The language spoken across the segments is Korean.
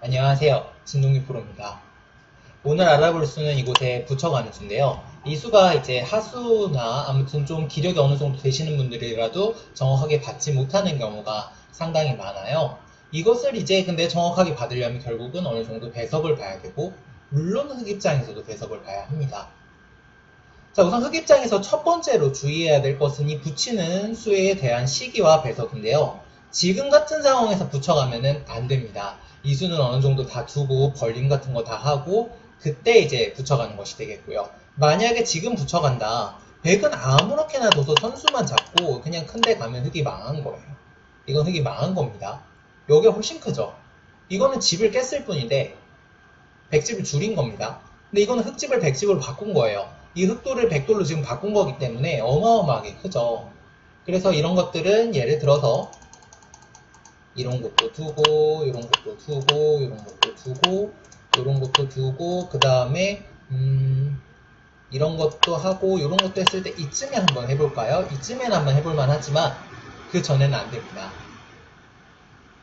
안녕하세요. 진동기 프로입니다. 오늘 알아볼 수는 이곳에 붙여가는 수인데요. 이 수가 이제 하수나 아무튼 좀 기력이 어느 정도 되시는 분들이라도 정확하게 받지 못하는 경우가 상당히 많아요. 이것을 이제 근데 정확하게 받으려면 결국은 어느 정도 배석을 봐야 되고, 물론 흑 입장에서도 배석을 봐야 합니다. 자, 우선 흑 입장에서 첫 번째로 주의해야 될 것은 이 붙이는 수에 대한 시기와 배석인데요. 지금 같은 상황에서 붙여가면은 안 됩니다. 이 수는 어느 정도 다 두고 벌림 같은 거 다 하고 그때 이제 붙여가는 것이 되겠고요. 만약에 지금 붙여간다. 백은 아무렇게나 둬서 선수만 잡고 그냥 큰데 가면 흑이 망한 거예요. 이건 흑이 망한 겁니다. 여기가 훨씬 크죠. 이거는 집을 깼을 뿐인데 백집을 줄인 겁니다. 근데 이거는 흑집을 백집으로 바꾼 거예요. 이 흑돌을 백돌로 지금 바꾼 거기 때문에 어마어마하게 크죠. 그래서 이런 것들은 예를 들어서 이런 것도 두고, 이런 것도 두고, 이런 것도 두고, 이런 것도 두고, 그 다음에 이런 것도 하고, 이런 것도 했을 때 이쯤에 한번 해볼까요? 이쯤에는 한번 해볼만 하지만 그 전에는 안 됩니다.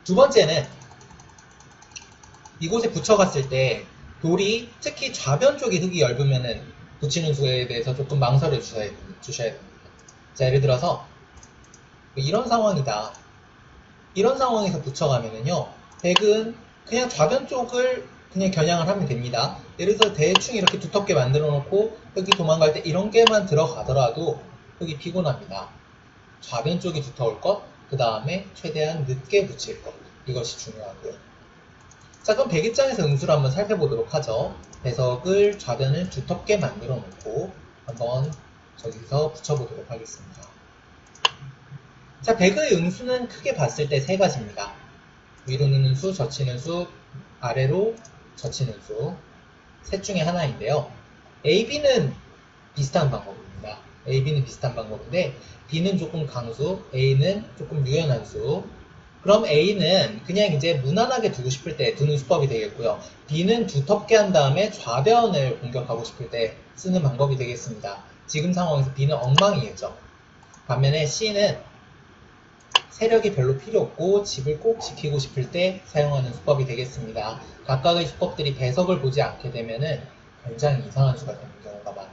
두 번째는 이곳에 붙여갔을 때 돌이 특히 좌변 쪽이 흙이 얇으면은 붙이는 수에 대해서 조금 망설여 주셔야 됩니다. 자, 예를 들어서 이런 상황이다. 이런 상황에서 붙여가면은요, 백은 그냥 좌변 쪽을 그냥 겨냥을 하면 됩니다. 예를 들어서 대충 이렇게 두텁게 만들어 놓고 흙이 도망갈 때 이런 게만 들어가더라도 흙이 피곤합니다. 좌변 쪽이 두터울 것, 그 다음에 최대한 늦게 붙일 것, 이것이 중요하고요. 자, 그럼 백 입장에서 응수를 한번 살펴보도록 하죠. 배석을 좌변을 두텁게 만들어 놓고 한번 저기서 붙여보도록 하겠습니다. 자, 백의 응수는 크게 봤을 때 세 가지입니다. 위로 누는 수, 젖히는 수, 아래로 젖히는 수. 셋 중에 하나인데요. A, B는 비슷한 방법입니다. A, B는 비슷한 방법인데 B는 조금 강수, A는 조금 유연한 수. 그럼 A는 그냥 이제 무난하게 두고 싶을 때 두는 수법이 되겠고요. B는 두텁게 한 다음에 좌변을 공격하고 싶을 때 쓰는 방법이 되겠습니다. 지금 상황에서 B는 엉망이겠죠. 반면에 C는 세력이 별로 필요 없고 집을 꼭 지키고 싶을 때 사용하는 수법이 되겠습니다. 각각의 수법들이 배석을 보지 않게 되면은 굉장히 이상한 수가 되는 경우가 많아요.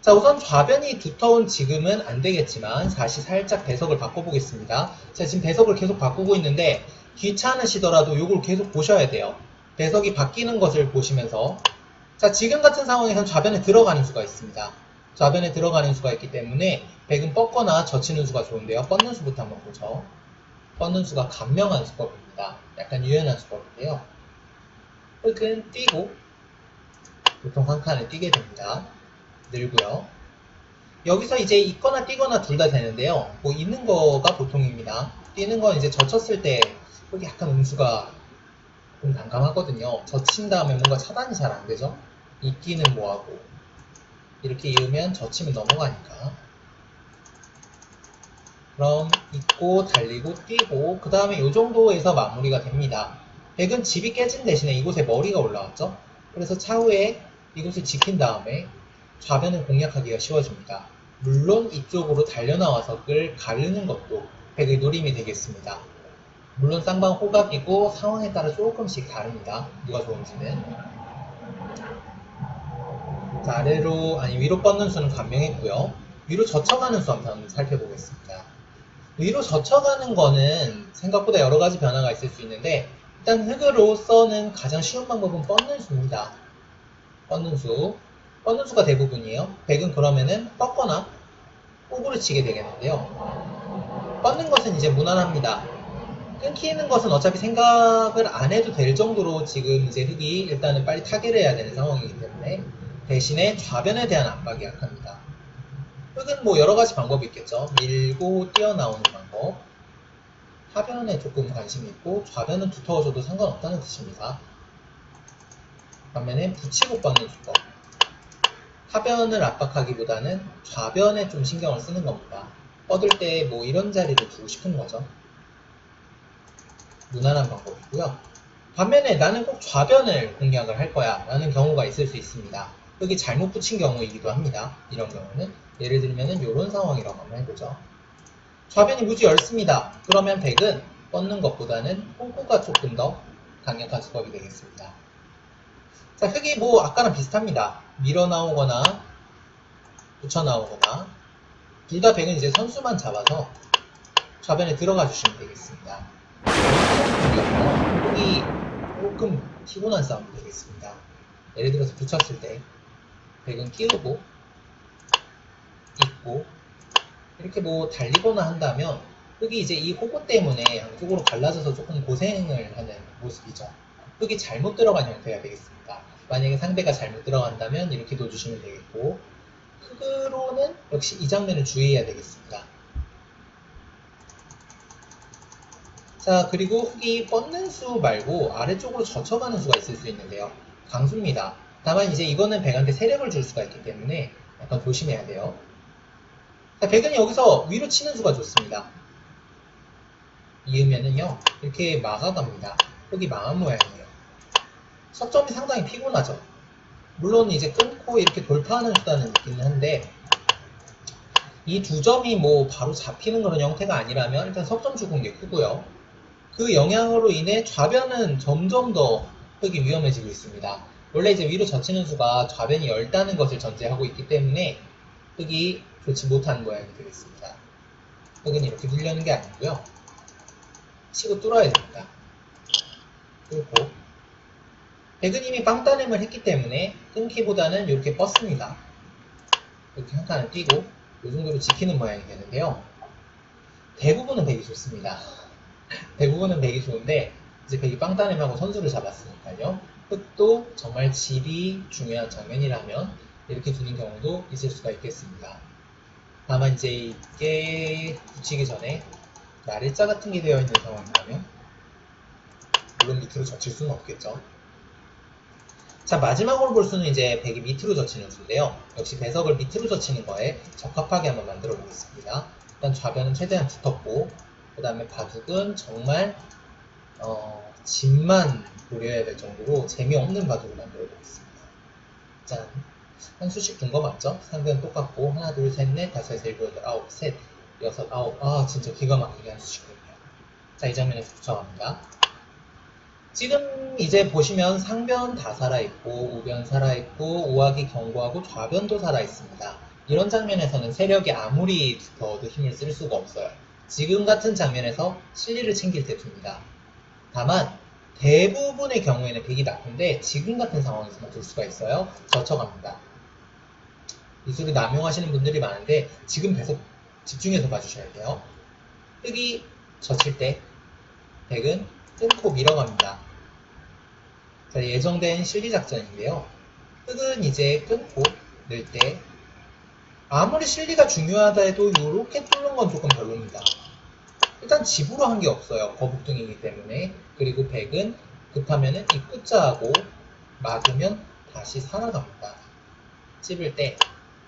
자, 우선 좌변이 두터운 지금은 안 되겠지만 다시 살짝 배석을 바꿔보겠습니다. 자, 지금 배석을 계속 바꾸고 있는데 귀찮으시더라도 이걸 계속 보셔야 돼요. 배석이 바뀌는 것을 보시면서 자, 지금 같은 상황에서는 좌변에 들어가는 수가 있습니다. 좌변에 들어가는 수가 있기 때문에 백은 뻗거나 젖히는 수가 좋은데요. 뻗는 수부터 한번 보죠. 뻗는 수가 간명한 수법입니다. 약간 유연한 수법인데요. 흙은 뛰고 보통 한 칸을 뛰게 됩니다. 늘고요. 여기서 이제 있거나 뛰거나 둘 다 되는데요. 뭐 있는 거가 보통입니다. 뛰는 건 이제 젖혔을 때 흙이 약간 음수가 좀 난감하거든요. 젖힌 다음에 뭔가 차단이 잘 안 되죠. 있기는 뭐하고 이렇게 이으면 젖히면 넘어가니까. 그럼 있고 달리고 뛰고 그 다음에 이 정도에서 마무리가 됩니다. 백은 집이 깨진 대신에 이곳에 머리가 올라왔죠. 그래서 차후에 이곳을 지킨 다음에 좌변을 공략하기가 쉬워집니다. 물론 이쪽으로 달려나와서 끌 가르는 것도 백의 노림이 되겠습니다. 물론 쌍방 호갑이고 상황에 따라 조금씩 다릅니다. 누가 좋은지는. 자, 아래로 아니 위로 뻗는 수는 간명했고요. 위로 젖혀가는 수 한번 살펴보겠습니다. 위로 젖혀가는 거는 생각보다 여러 가지 변화가 있을 수 있는데 일단 흙으로서는 가장 쉬운 방법은 뻗는 수입니다. 뻗는 수. 뻗는 수가 대부분이에요. 백은 그러면은 뻗거나 호구를 치게 되겠는데요. 뻗는 것은 이제 무난합니다. 끊기는 것은 어차피 생각을 안 해도 될 정도로 지금 이제 흙이 일단은 빨리 타결을 해야 되는 상황이기 때문에 대신에 좌변에 대한 압박이 약합니다. 흙은 뭐 여러 가지 방법이 있겠죠. 밀고 뛰어나오는 방법. 하변에 조금 관심이 있고 좌변은 두터워져도 상관없다는 뜻입니다. 반면에 붙이고 뻗는 수법. 하변을 압박하기보다는 좌변에 좀 신경을 쓰는 겁니다. 뻗을 때 뭐 이런 자리를 두고 싶은 거죠. 무난한 방법이고요. 반면에 나는 꼭 좌변을 공략을 할 거야 라는 경우가 있을 수 있습니다. 여기 잘못 붙인 경우이기도 합니다. 이런 경우는 예를 들면 이런 상황이라고 한번 해보죠. 좌변이 무지 얇습니다. 그러면 백은 뻗는 것보다는 호구가 조금 더 강력한 수법이 되겠습니다. 자, 흙이 뭐 아까랑 비슷합니다. 밀어 나오거나 붙여 나오거나 둘 다 백은 이제 선수만 잡아서 좌변에 들어가 주시면 되겠습니다. 흙이 조금 피곤한 싸움이 되겠습니다. 예를 들어서 붙였을 때 백은 끼우고 있고 이렇게 뭐 달리거나 한다면 흙이 이제 이 호구 때문에 양쪽으로 갈라져서 조금 고생을 하는 모습이죠. 흙이 잘못 들어간 형태가 되겠습니다. 만약에 상대가 잘못 들어간다면 이렇게 둬주시면 되겠고 흙으로는 역시 이 장면을 주의해야 되겠습니다. 자, 그리고 흙이 뻗는 수 말고 아래쪽으로 젖혀가는 수가 있을 수 있는데요. 강수입니다. 다만 이제 이거는 백한테 세력을 줄 수가 있기 때문에 약간 조심해야 돼요. 자, 백은 여기서 위로 치는 수가 좋습니다. 이으면은요, 이렇게 막아갑니다. 흙이 망한 모양이에요. 석점이 상당히 피곤하죠. 물론 이제 끊고 이렇게 돌파하는 수단은 있기는 한데 이 두 점이 뭐 바로 잡히는 그런 형태가 아니라면 일단 석점 죽은 게 크고요. 그 영향으로 인해 좌변은 점점 더 흙이 위험해지고 있습니다. 원래 이제 위로 젖히는 수가 좌변이 엷다는 것을 전제하고 있기 때문에 흙이 좋지 못한 모양이 되겠습니다. 흙은 이렇게 눌려는 게 아니고요. 치고 뚫어야 됩니다. 뚫고 백은 이미 빵따냄을 했기 때문에 끊기보다는 이렇게 뻗습니다. 이렇게 한 칸을 띄고 이 정도로 지키는 모양이 되는데요. 대부분은 백이 좋습니다. 대부분은 백이 좋은데 이제 백이 빵따냄하고 선수를 잡았으니까요. 흙도 정말 질이 중요한 장면이라면 이렇게 두는 경우도 있을 수가 있겠습니다. 다만 이제 이게 붙이기 전에 날일자 같은 게 되어 있는 상황이라면 물론 밑으로 젖힐 수는 없겠죠. 자, 마지막으로 볼 수는 이제 백이 밑으로 젖히는 수인데요. 역시 배석을 밑으로 젖히는 거에 적합하게 한번 만들어 보겠습니다. 일단 좌변은 최대한 두텁고 그 다음에 바둑은 정말 집만 노려야 될 정도로 재미없는 바둑을 만들어 보겠습니다. 짠! 한 수씩 둔 거 맞죠? 상대는 똑같고 하나, 둘, 셋, 넷, 다섯, 여섯, 일곱, 여덟, 아홉, 셋, 여섯, 아홉. 아, 진짜 기가 막히게 한 수씩이군요. 자, 이 장면에서 붙여갑니다. 지금 이제 보시면 상변 다 살아있고 우변 살아있고 우하기 경고하고 좌변도 살아있습니다. 이런 장면에서는 세력이 아무리 두터워도 힘을 쓸 수가 없어요. 지금 같은 장면에서 실리를 챙길 때 둡니다. 다만 대부분의 경우에는 백이 나쁜데 지금 같은 상황에서만 둘 수가 있어요. 젖혀갑니다. 이 수를 남용하시는 분들이 많은데 지금 계속 집중해서 봐주셔야 돼요. 흙이 젖힐 때 백은 끊고 밀어갑니다. 자, 예정된 실리 작전인데요. 흙은 이제 끊고 넣을 때 아무리 실리가 중요하다 해도 이렇게 뚫는 건 조금 별로입니다. 일단 집으로 한 게 없어요. 거북등이기 때문에. 그리고 백은 급하면은 입구자하고 막으면 다시 살아갑니다. 찝을 때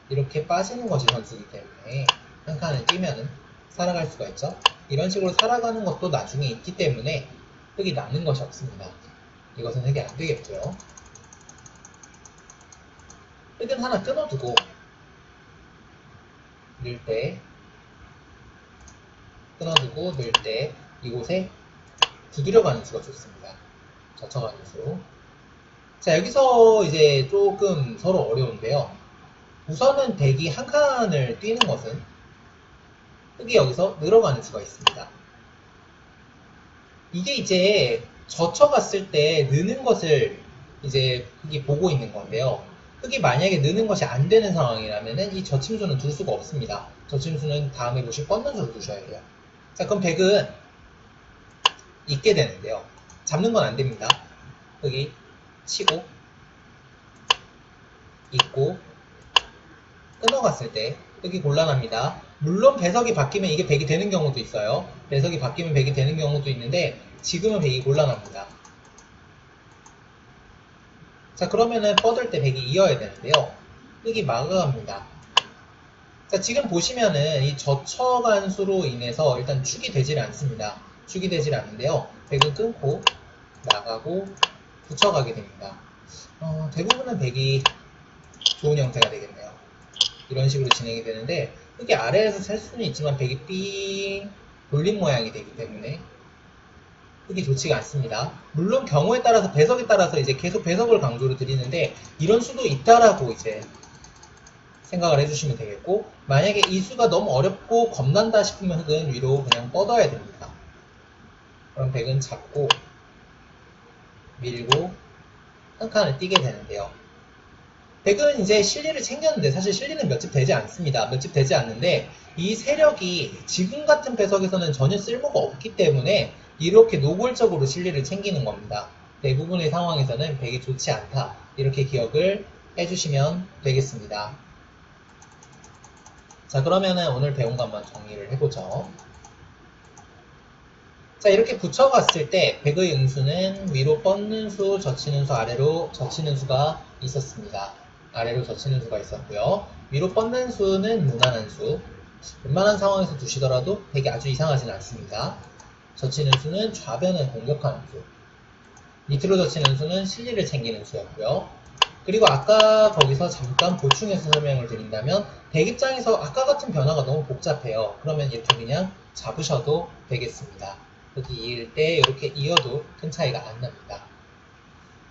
이렇게 빠지는 것이 선수이기 때문에 한 칸을 뛰면은 살아갈 수가 있죠. 이런 식으로 살아가는 것도 나중에 있기 때문에 흙이 남는 것이 없습니다. 이것은 흙이 안 되겠고요. 흙은 하나 끊어두고 넣을 때 끊어두고 넣을 때 이곳에 두드려가는 수가 좋습니다. 젖혀가는 수. 자, 여기서 이제 조금 서로 어려운데요. 우선은 백이 한 칸을 뛰는 것은 흙이 여기서 늘어가는 수가 있습니다. 이게 이제 젖혀갔을 때 느는 것을 이제 흙이 보고 있는 건데요. 흙이 만약에 느는 것이 안 되는 상황이라면은 이 젖힘수는 둘 수가 없습니다. 젖힘수는 다음에 보실 뻗는 수를 두셔야 돼요. 자, 그럼 백은 있게 되는데요. 잡는 건 안 됩니다. 흙이 치고 있고 끊어갔을 때 흙이 곤란합니다. 물론 배석이 바뀌면 이게 백이 되는 경우도 있어요. 배석이 바뀌면 백이 되는 경우도 있는데 지금은 백이 곤란합니다. 자, 그러면은 뻗을 때 백이 이어야 되는데요. 흙이 막아갑니다. 자, 지금 보시면은 이 젖혀간 수로 인해서 일단 축이 되질 않습니다. 축이 되질 않는데요. 백은 끊고 나가고 붙여가게 됩니다. 대부분은 백이 좋은 형태가 되겠네요. 이런 식으로 진행이 되는데 흙이 아래에서 셀 수는 있지만 백이 삥 돌린 모양이 되기 때문에 흙이 좋지가 않습니다. 물론 경우에 따라서 배석에 따라서 이제 계속 배석을 강조를 드리는데 이런 수도 있다라고 이제 생각을 해주시면 되겠고, 만약에 이 수가 너무 어렵고 겁난다 싶으면 흙은 위로 그냥 뻗어야 됩니다. 그럼 백은 잡고 밀고 한 칸을 띄게 되는데요. 백은 이제 실리를 챙겼는데 사실 실리는 몇 집 되지 않습니다. 몇 집 되지 않는데 이 세력이 지금 같은 배석에서는 전혀 쓸모가 없기 때문에 이렇게 노골적으로 실리를 챙기는 겁니다. 대부분의 상황에서는 백이 좋지 않다. 이렇게 기억을 해주시면 되겠습니다. 자, 그러면은 오늘 배운 거 한번 정리를 해보죠. 자, 이렇게 붙여갔을 때 백의 응수는 위로 뻗는 수, 젖히는 수, 아래로 젖히는 수가 있었습니다. 아래로 젖히는 수가 있었고요. 위로 뻗는 수는 무난한 수. 웬만한 상황에서 두시더라도 백이 아주 이상하진 않습니다. 젖히는 수는 좌변을 공격하는 수. 밑으로 젖히는 수는 실리를 챙기는 수였고요. 그리고 아까 거기서 잠깐 보충해서 설명을 드린다면 백 입장에서 아까 같은 변화가 너무 복잡해요. 그러면 이렇게 그냥 잡으셔도 되겠습니다. 여기 이을 때 이렇게 이어도 큰 차이가 안 납니다.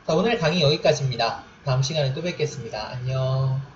자, 오늘 강의 여기까지입니다. 다음 시간에 또 뵙겠습니다. 안녕.